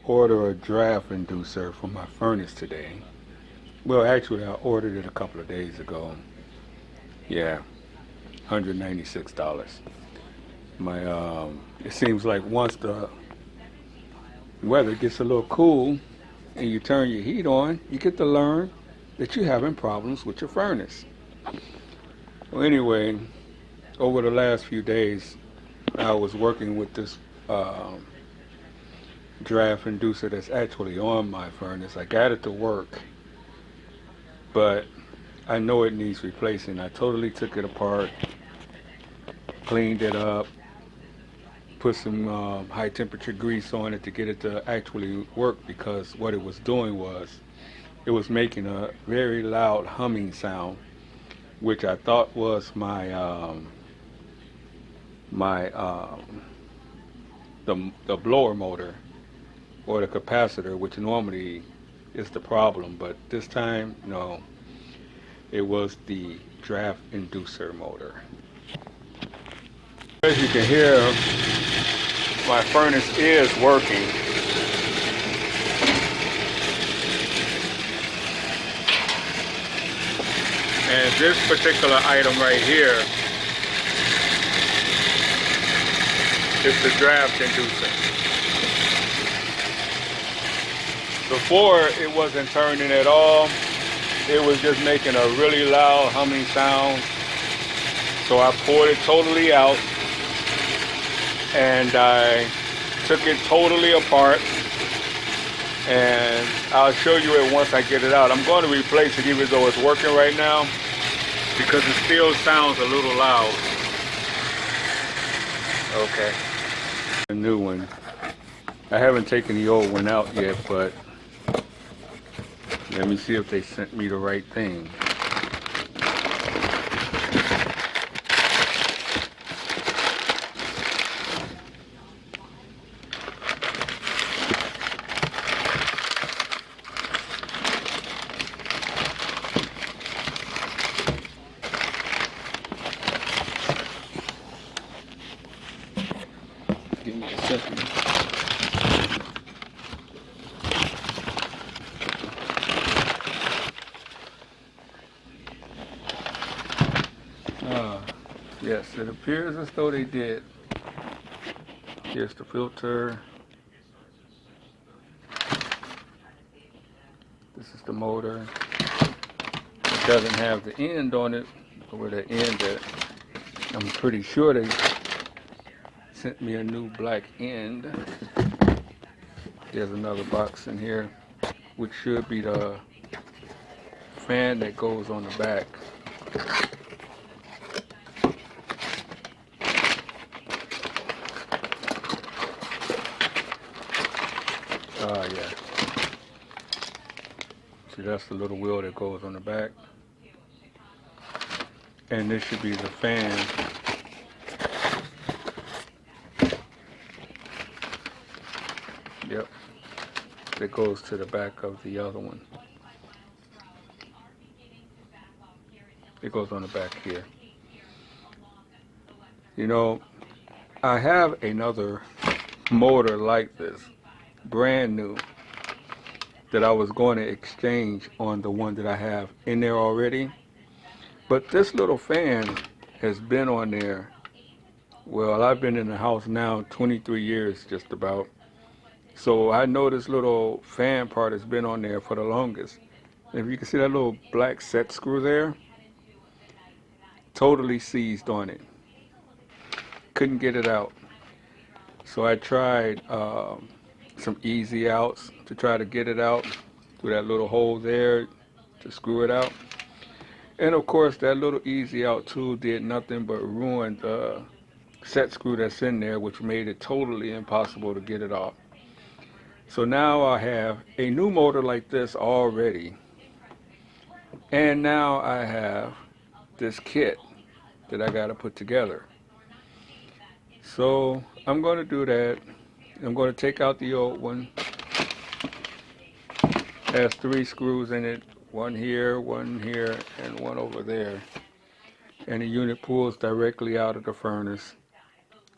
order a draft inducer for my furnace today. Well, actually, I ordered it a couple of days ago. Yeah, $196. It seems like once the weather gets a little cool and you turn your heat on, you get to learn that you're having problems with your furnace. Well, anyway, over the last few days, I was working with this draft inducer that's actually on my furnace. I got it to work, but I know it needs replacing. I totally took it apart, cleaned it up, put some high temperature grease on it to get it to actually work, because what it was doing was it was making a very loud humming sound, which I thought was my the blower motor or the capacitor, which normally is the problem, but this time, no, it was the draft inducer motor. As you can hear, my furnace is working. And this particular item right here is the draft inducer. Before, it wasn't turning at all. It was just making a really loud humming sound. So I poured it totally out and I took it totally apart, and I'll show you it once I get it out. I'm going to replace it even though it's working right now, because it still sounds a little loud. Okay. A new one. I haven't taken the old one out yet, but let me see if they sent me the right thing. Give me a second. Yes, it appears as though they did. Here's the filter. This is the motor. It doesn't have the end on it, or the end that I'm pretty sure they sent me a new black end. There's another box in here, which should be the fan that goes on the back. Yeah. See, that's the little wheel that goes on the back. And this should be the fan. Yep. That goes to the back of the other one. It goes on the back here. You know, I have another motor like this, brand new, that I was going to exchange on the one that I have in there already. But this little fan has been on there. Well, I've been in the house now 23 years just about. So I know this little fan part has been on there for the longest. If you can see that little black set screw there, totally seized on it. Couldn't get it out. So I tried some easy outs to try to get it out through that little hole there to screw it out. And of course, that little easy out tool did nothing but ruin the set screw that's in there, which made it totally impossible to get it off. So now I have a new motor like this already, and now I have this kit that I got to put together. So I'm going to do that. I'm going to take out the old one. It has 3 screws in it, one here, and one over there. And the unit pulls directly out of the furnace.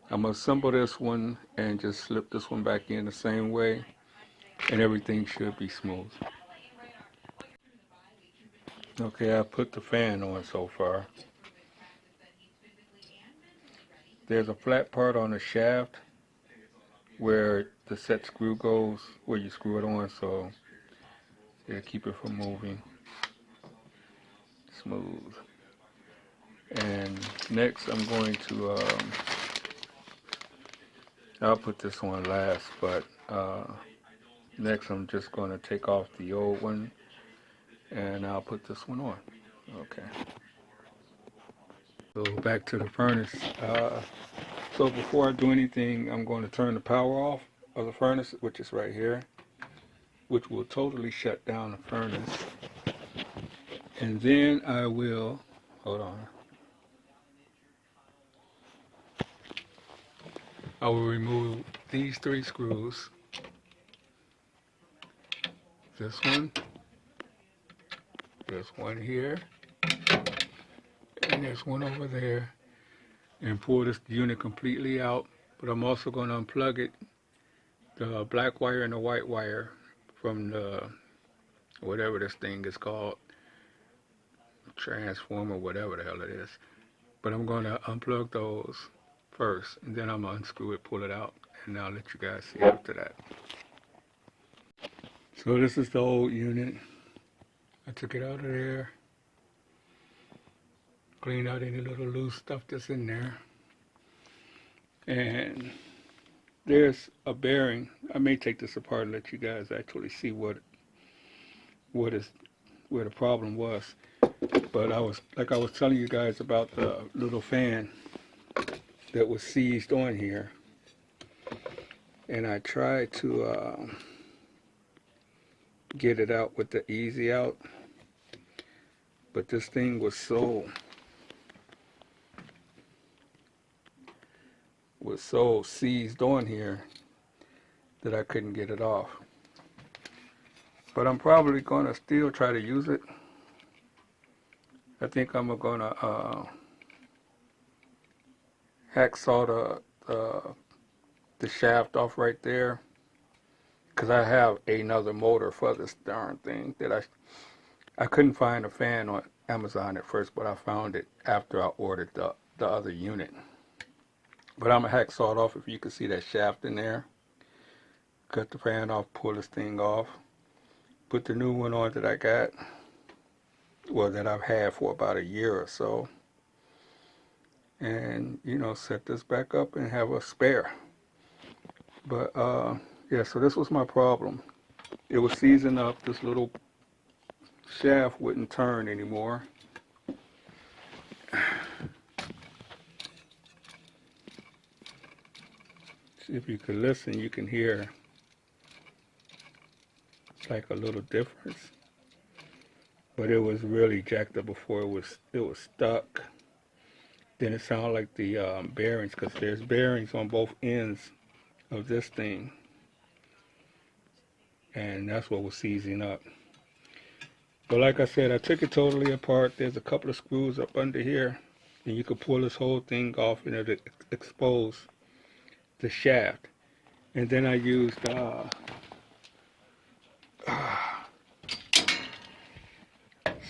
I'm going to assemble this one and just slip this one back in the same way. and everything should be smooth. Okay, I put the fan on so far. There's a flat part on the shaft where the set screw goes, where you screw it on, so it'll keep it from moving. Smooth. And next I'm going to, I'll put this one last, but next I'm just going to take off the old one and I'll put this one on. Okay. So back to the furnace. So before I do anything, I'm going to turn the power off of the furnace, which is right here, which will totally shut down the furnace. And then I will, hold on, I will remove these 3 screws. This one, there's one here, and there's one over there, and pull this unit completely out. But I'm also going to unplug it, the black wire and the white wire from the, whatever this thing is called, transformer, whatever the hell it is. But I'm going to unplug those first, and then I'm going to unscrew it, pull it out, and I'll let you guys see after that. So this is the old unit. I took it out of there, cleaned out any little loose stuff that's in there. And there's a bearing. I may take this apart and let you guys actually see where the problem was. But I was telling you guys about the little fan that was seized on here, and I tried to get it out with the easy out, but this thing was so seized on here that I couldn't get it off. But I'm probably gonna still try to use it. I think I'm gonna hacksaw the shaft off right there, because I have another motor for this darn thing that I couldn't find a fan on Amazon at first, but I found it after I ordered the other unit. But I'm gonna hacksaw it off. If you can see that shaft in there, cut the fan off, pull this thing off, put the new one on that I got, well, that I've had for about a year or so, and set this back up and have a spare. But yeah, so this was my problem. It was seizing up. This little shaft wouldn't turn anymore. See, if you could listen, you can hear like a little difference. But it was really jacked up before. It was stuck. Then it sounded like the bearings, because there's bearings on both ends of this thing, and that's what was seizing up. But like I said, I took it totally apart. There's a couple of screws up under here, and you could pull this whole thing off and it'll expose the shaft. And then I used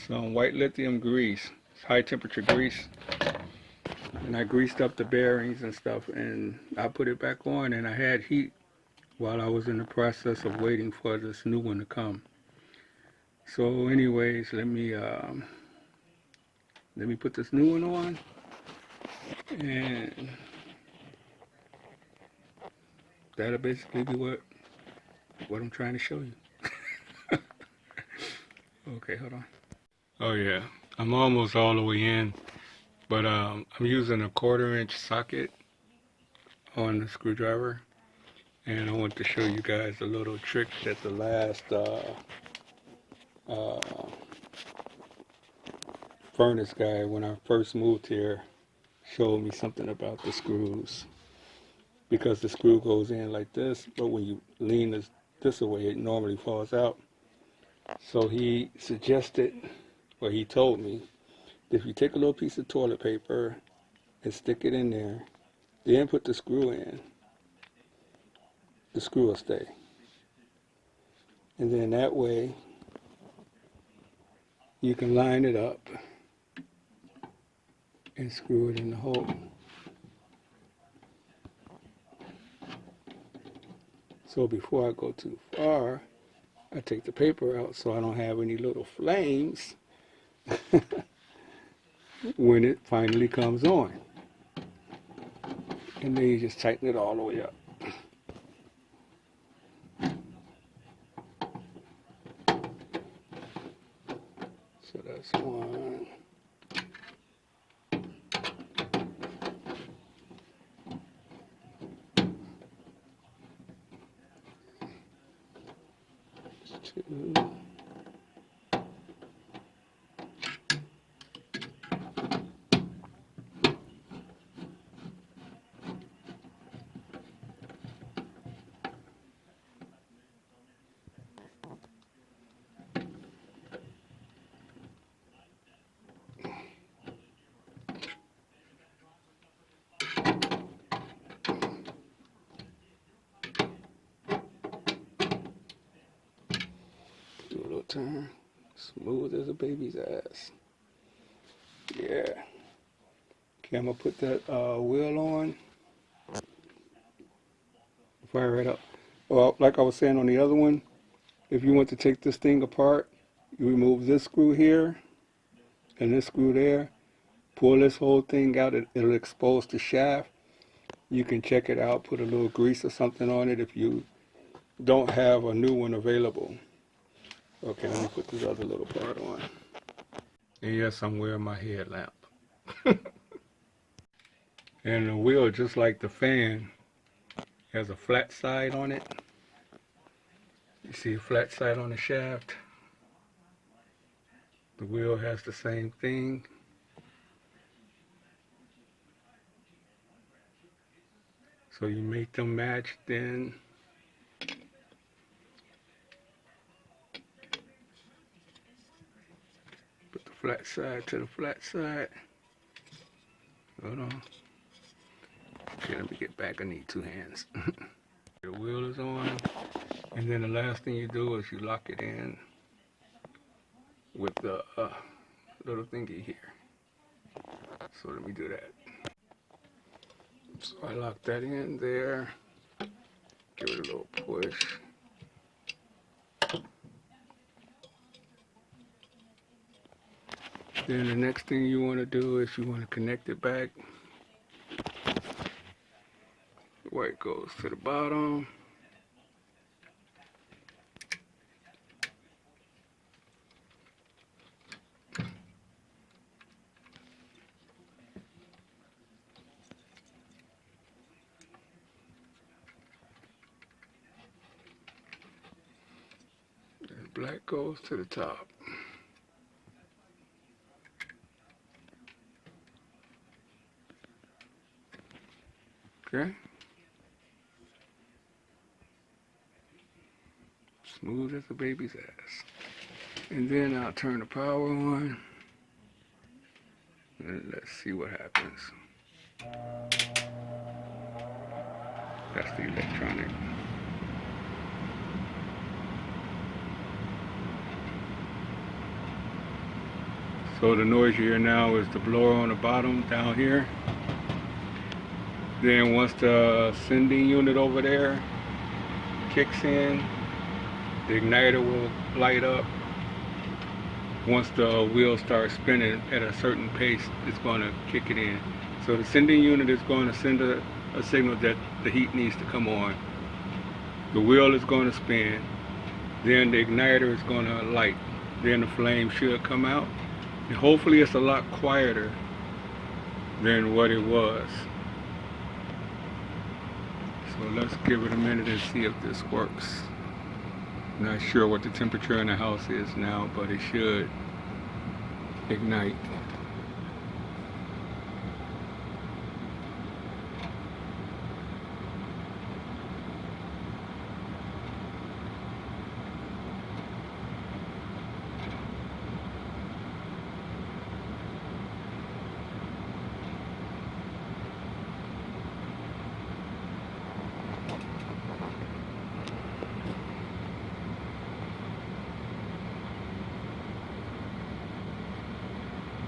some white lithium grease, high temperature grease, and I greased up the bearings and stuff, and I put it back on, and I had heat while I was in the process of waiting for this new one to come. So anyways, let me put this new one on, and that'll basically be what I'm trying to show you. Okay, hold on. Oh yeah, I'm almost all the way in, but I'm using a 1/4-inch socket on the screwdriver, and I want to show you guys a little trick that the last furnace guy, when I first moved here, showed me something about the screws. Because the screw goes in like this, but when you lean this away, it normally falls out. So he suggested, or he told me, that if you take a little piece of toilet paper and stick it in there, then put the screw in, the screw will stay. And then that way you can line it up and screw it in the hole. So before I go too far, I take the paper out so I don't have any little flames when it finally comes on. And then you just tighten it all the way up. So that's one. Two. Do a little turn. Smooth as a baby's ass. Yeah. Okay, I'm gonna put that wheel on. Fire it up. Well, like I was saying on the other one, if you want to take this thing apart, you remove this screw here and this screw there. Pull this whole thing out. It'll expose the shaft. You can check it out. Put a little grease or something on it if you don't have a new one available. Okay, let me put this other little part on. And yes, I'm wearing my headlamp. And the wheel, just like the fan, has a flat side on it. You see a flat side on the shaft. The wheel has the same thing. So you make them match, then put the flat side to the flat side. Hold on. Okay, let me get back. I need two hands. The wheel is on. And then the last thing you do is you lock it in with the little thingy here. So let me do that. So I lock that in there. Give it a little push. Then the next thing you want to do is you want to connect it back where it goes to the bottom. And black goes to the top. Okay? Smooth as a baby's ass. And then I'll turn the power on. And let's see what happens. That's the electronic. So the noise you hear now is the blower on the bottom down here. Then once the sending unit over there kicks in, the igniter will light up. Once the wheel starts spinning at a certain pace, it's going to kick it in. So the sending unit is going to send a signal that the heat needs to come on. The wheel is going to spin. Then the igniter is going to light. Then the flame should come out. And hopefully it's a lot quieter than what it was. So let's give it a minute and see if this works. Not sure what the temperature in the house is now, but it should ignite.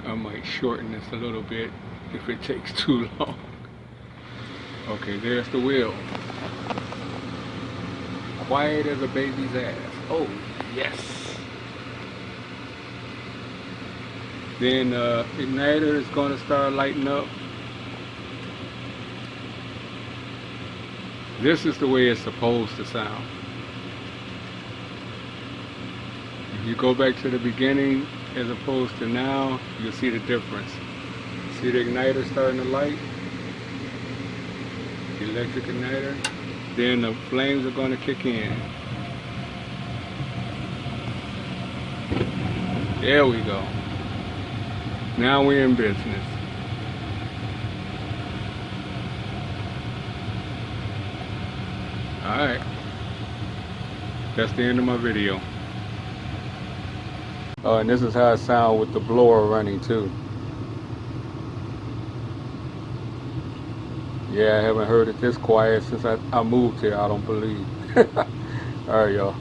I might shorten this a little bit if it takes too long. Okay, there's the wheel. Quiet as a baby's ass. Oh, yes. Then igniter is going to start lighting up. This is the way it's supposed to sound. If you go back to the beginning as opposed to now, you'll see the difference. See the igniter starting to light? The electric igniter. Then the flames are going to kick in. There we go. Now we're in business. Alright. That's the end of my video. Oh, and this is how it sounds with the blower running too. Yeah, I haven't heard it this quiet since I moved here, I don't believe. Alright, y'all.